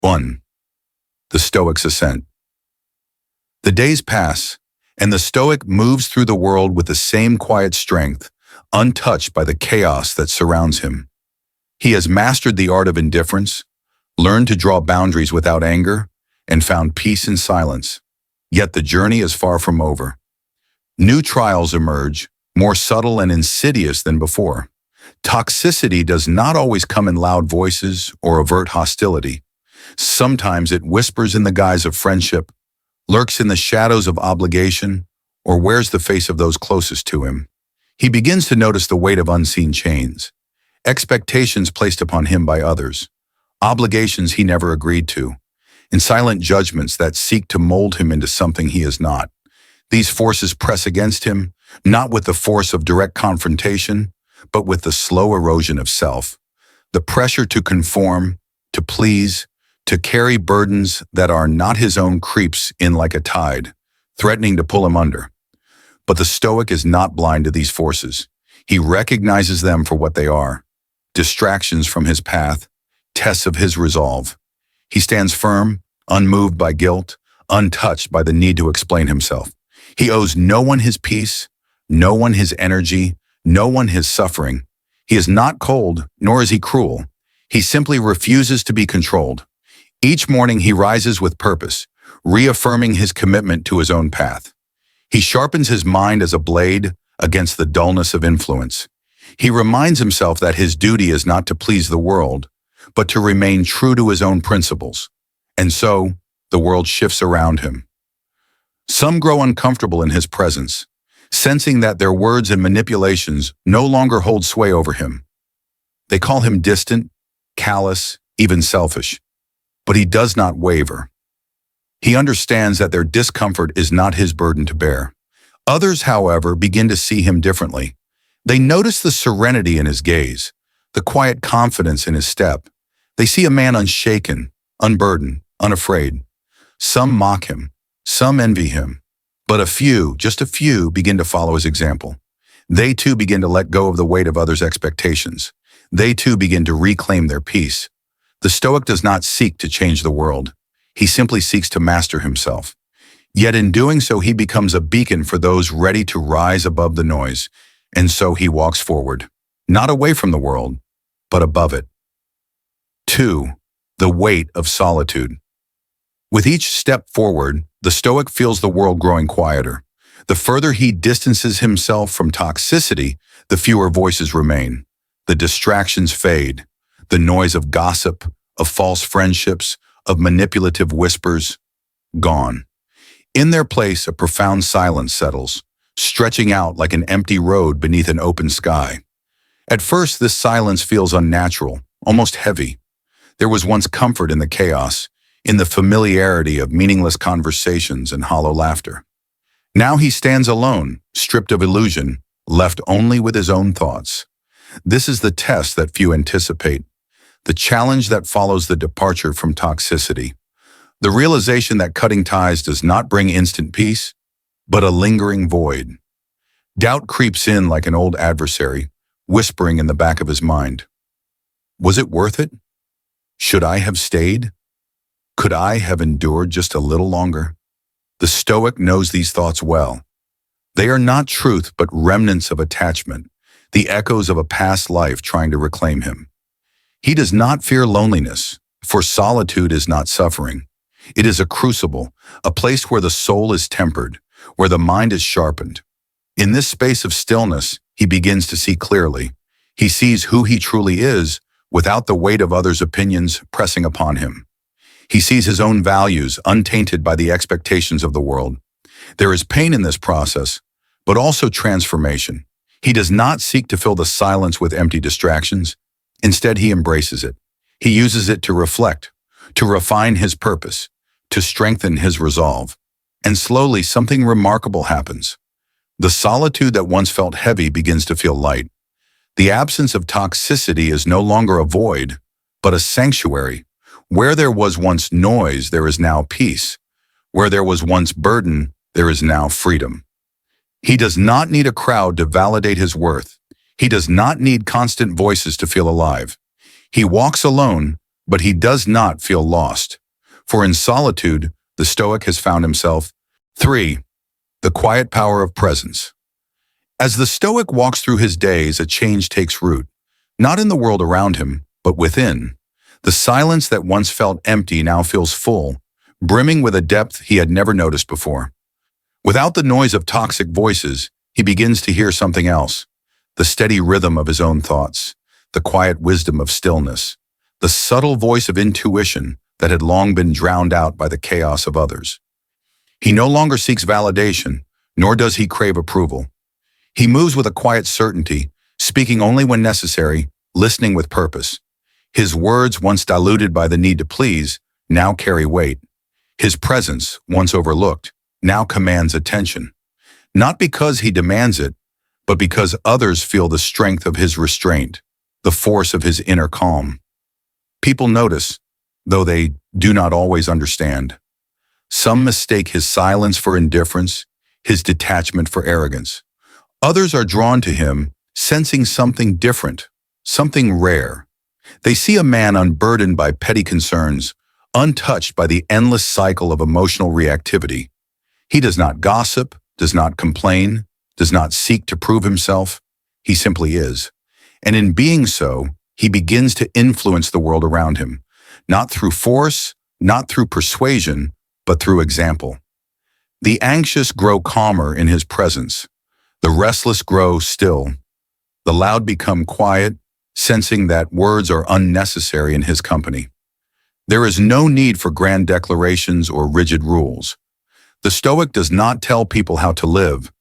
1. The Stoic's ascent. The days pass, and the Stoic moves through the world with the same quiet strength, untouched by the chaos that surrounds him. He has mastered the art of indifference, learned to draw boundaries without anger, and found peace in silence. Yet the journey is far from over. New trials emerge, more subtle and insidious than before. Toxicity does not always come in loud voices or overt hostility. Sometimes it whispers in the guise of friendship, lurks in the shadows of obligation, or wears the face of those closest to him. He begins to notice the weight of unseen chains, expectations placed upon him by others, obligations he never agreed to, and silent judgments that seek to mold him into something he is not. These forces press against him, not with the force of direct confrontation, but with the slow erosion of self. The pressure to conform, to please, to carry burdens that are not his own creeps in like a tide, threatening to pull him under. But the Stoic is not blind to these forces. He recognizes them for what they are: distractions from his path, tests of his resolve. He stands firm, unmoved by guilt, untouched by the need to explain himself. He owes no one his peace, no one his energy, no one his suffering. He is not cold, nor is he cruel. He simply refuses to be controlled. Each morning he rises with purpose, reaffirming his commitment to his own path. He sharpens his mind as a blade against the dullness of influence. He reminds himself that his duty is not to please the world, but to remain true to his own principles. And so, the world shifts around him. Some grow uncomfortable in his presence, sensing that their words and manipulations no longer hold sway over him. They call him distant, callous, even selfish. But he does not waver. He understands that their discomfort is not his burden to bear. Others, however, begin to see him differently. They notice the serenity in his gaze, the quiet confidence in his step. They see a man unshaken, unburdened, unafraid. Some mock him, some envy him, but a few, just a few, begin to follow his example. They too begin to let go of the weight of others' expectations. They too begin to reclaim their peace. The Stoic does not seek to change the world. He simply seeks to master himself. Yet in doing so, he becomes a beacon for those ready to rise above the noise. And so he walks forward, not away from the world, but above it. 2. The weight of solitude. With each step forward, the Stoic feels the world growing quieter. The further he distances himself from toxicity, the fewer voices remain. The distractions fade. The noise of gossip, of false friendships, of manipulative whispers, gone. In their place, a profound silence settles, stretching out like an empty road beneath an open sky. At first, this silence feels unnatural, almost heavy. There was once comfort in the chaos, in the familiarity of meaningless conversations and hollow laughter. Now he stands alone, stripped of illusion, left only with his own thoughts. This is the test that few anticipate. The challenge that follows the departure from toxicity. The realization that cutting ties does not bring instant peace, but a lingering void. Doubt creeps in like an old adversary, whispering in the back of his mind. Was it worth it? Should I have stayed? Could I have endured just a little longer? The Stoic knows these thoughts well. They are not truth, but remnants of attachment, the echoes of a past life trying to reclaim him. He does not fear loneliness, for solitude is not suffering. It is a crucible, a place where the soul is tempered, where the mind is sharpened. In this space of stillness, he begins to see clearly. He sees who he truly is without the weight of others' opinions pressing upon him. He sees his own values untainted by the expectations of the world. There is pain in this process, but also transformation. He does not seek to fill the silence with empty distractions. Instead, he embraces it. He uses it to reflect, to refine his purpose, to strengthen his resolve. And slowly, something remarkable happens. The solitude that once felt heavy begins to feel light. The absence of toxicity is no longer a void, but a sanctuary. Where there was once noise, there is now peace. Where there was once burden, there is now freedom. He does not need a crowd to validate his worth. He does not need constant voices to feel alive. He walks alone, but he does not feel lost. For in solitude, the Stoic has found himself. 3. The quiet power of presence. As the Stoic walks through his days, a change takes root, not in the world around him, but within. The silence that once felt empty now feels full, brimming with a depth he had never noticed before. Without the noise of toxic voices, he begins to hear something else, the steady rhythm of his own thoughts, the quiet wisdom of stillness, the subtle voice of intuition that had long been drowned out by the chaos of others. He no longer seeks validation, nor does he crave approval. He moves with a quiet certainty, speaking only when necessary, listening with purpose. His words, once diluted by the need to please, now carry weight. His presence, once overlooked, now commands attention. Not because he demands it, but because others feel the strength of his restraint, the force of his inner calm. People notice, though they do not always understand. Some mistake his silence for indifference, his detachment for arrogance. Others are drawn to him, sensing something different, something rare. They see a man unburdened by petty concerns, untouched by the endless cycle of emotional reactivity. He does not gossip, does not complain, does not seek to prove himself. He simply is. And in being so, he begins to influence the world around him, not through force, not through persuasion, but through example. The anxious grow calmer in his presence. The restless grow still. The loud become quiet, sensing that words are unnecessary in his company. There is no need for grand declarations or rigid rules. The Stoic does not tell people how to live.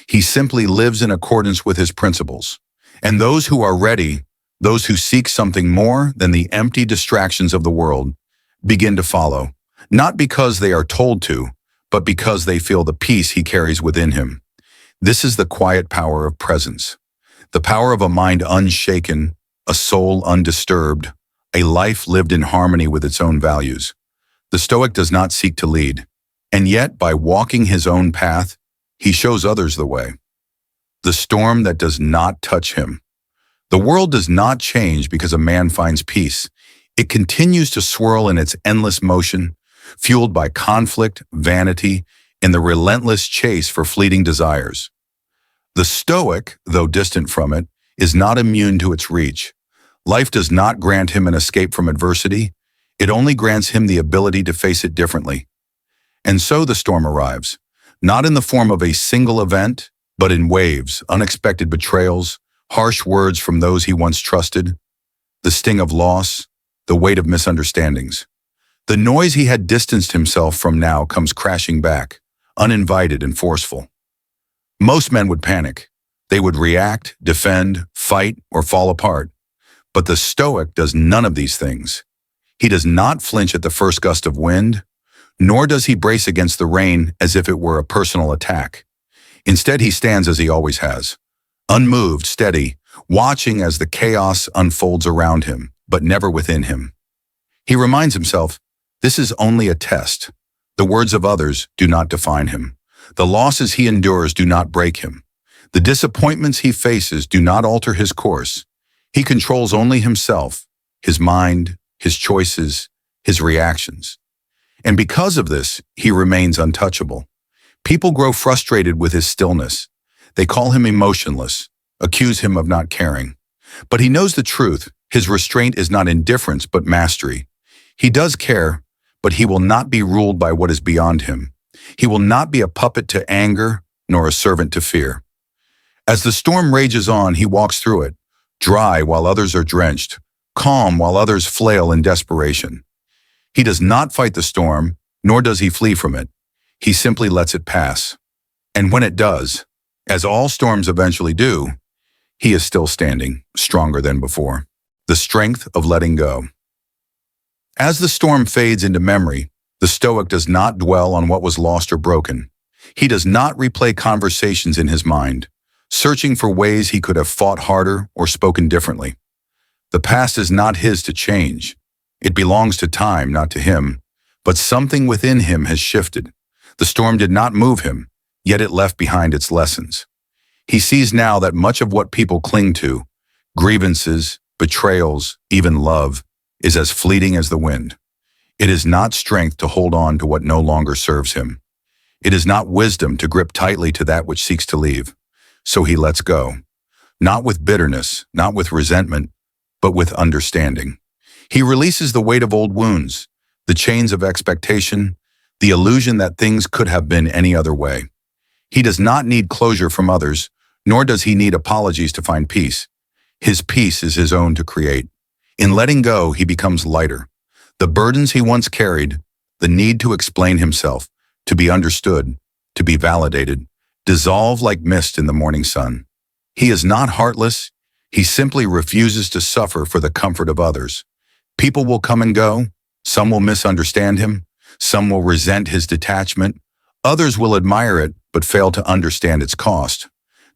He simply lives in accordance with his principles. And those who are ready, those who seek something more than the empty distractions of the world, begin to follow, not because they are told to, but because they feel the peace he carries within him. This is the quiet power of presence, the power of a mind unshaken, a soul undisturbed, a life lived in harmony with its own values. The Stoic does not seek to lead, and yet by walking his own path, he shows others the way. The storm that does not touch him. The world does not change because a man finds peace. It continues to swirl in its endless motion, fueled by conflict, vanity, and the relentless chase for fleeting desires. The Stoic, though distant from it, is not immune to its reach. Life does not grant him an escape from adversity. It only grants him the ability to face it differently. And so the storm arrives, not in the form of a single event, but in waves, unexpected betrayals, harsh words from those he once trusted, the sting of loss, the weight of misunderstandings. The noise he had distanced himself from now comes crashing back, uninvited and forceful. Most men would panic. They would react, defend, fight, or fall apart. But the Stoic does none of these things. He does not flinch at the first gust of wind, nor does he brace against the rain as if it were a personal attack. Instead, he stands as he always has, unmoved, steady, watching as the chaos unfolds around him, but never within him. He reminds himself, this is only a test. The words of others do not define him. The losses he endures do not break him. The disappointments he faces do not alter his course. He controls only himself, his mind, his choices, his reactions. And because of this, he remains untouchable. People grow frustrated with his stillness. They call him emotionless, accuse him of not caring. But he knows the truth. His restraint is not indifference, but mastery. He does care, but he will not be ruled by what is beyond him. He will not be a puppet to anger, nor a servant to fear. As the storm rages on, he walks through it, dry while others are drenched, calm while others flail in desperation. He does not fight the storm, nor does he flee from it. He simply lets it pass. And when it does, as all storms eventually do, he is still standing, stronger than before. The strength of letting go. As the storm fades into memory, the Stoic does not dwell on what was lost or broken. He does not replay conversations in his mind, searching for ways he could have fought harder or spoken differently. The past is not his to change. It belongs to time, not to him. But something within him has shifted. The storm did not move him, yet it left behind its lessons. He sees now that much of what people cling to, grievances, betrayals, even love, is as fleeting as the wind. It is not strength to hold on to what no longer serves him. It is not wisdom to grip tightly to that which seeks to leave. So he lets go. Not with bitterness, not with resentment, but with understanding. He releases the weight of old wounds, the chains of expectation, the illusion that things could have been any other way. He does not need closure from others, nor does he need apologies to find peace. His peace is his own to create. In letting go, he becomes lighter. The burdens he once carried, the need to explain himself, to be understood, to be validated, dissolve like mist in the morning sun. He is not heartless. He simply refuses to suffer for the comfort of others. People will come and go. Some will misunderstand him. Some will resent his detachment. Others will admire it, but fail to understand its cost.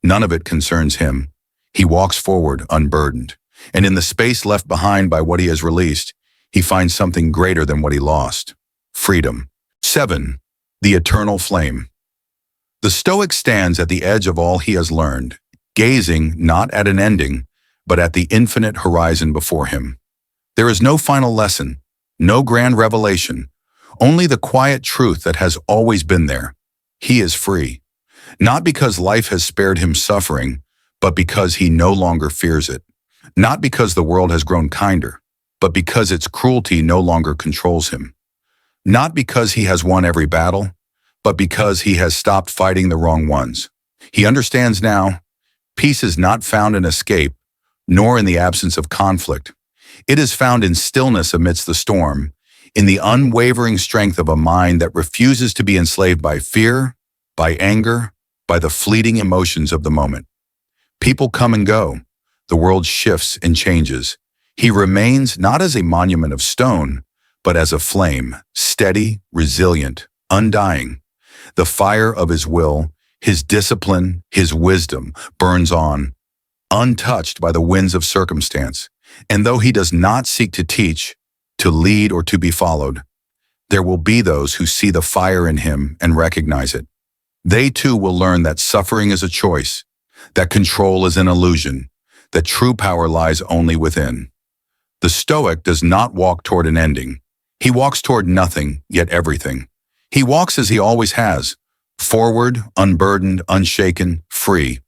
None of it concerns him. He walks forward unburdened. And in the space left behind by what he has released, he finds something greater than what he lost. Freedom. 7. The eternal flame. The Stoic stands at the edge of all he has learned, gazing not at an ending, but at the infinite horizon before him. There is no final lesson, no grand revelation, only the quiet truth that has always been there. He is free, not because life has spared him suffering, but because he no longer fears it. Not because the world has grown kinder, but because its cruelty no longer controls him. Not because he has won every battle, but because he has stopped fighting the wrong ones. He understands now, peace is not found in escape, nor in the absence of conflict. It is found in stillness amidst the storm, in the unwavering strength of a mind that refuses to be enslaved by fear, by anger, by the fleeting emotions of the moment. People come and go. The world shifts and changes. He remains not as a monument of stone, but as a flame, steady, resilient, undying. The fire of his will, his discipline, his wisdom burns on, untouched by the winds of circumstance. And though he does not seek to teach, to lead, or to be followed, there will be those who see the fire in him and recognize it. They too will learn that suffering is a choice, that control is an illusion, that true power lies only within. The Stoic does not walk toward an ending. He walks toward nothing, yet everything. He walks as he always has, forward, unburdened, unshaken, free.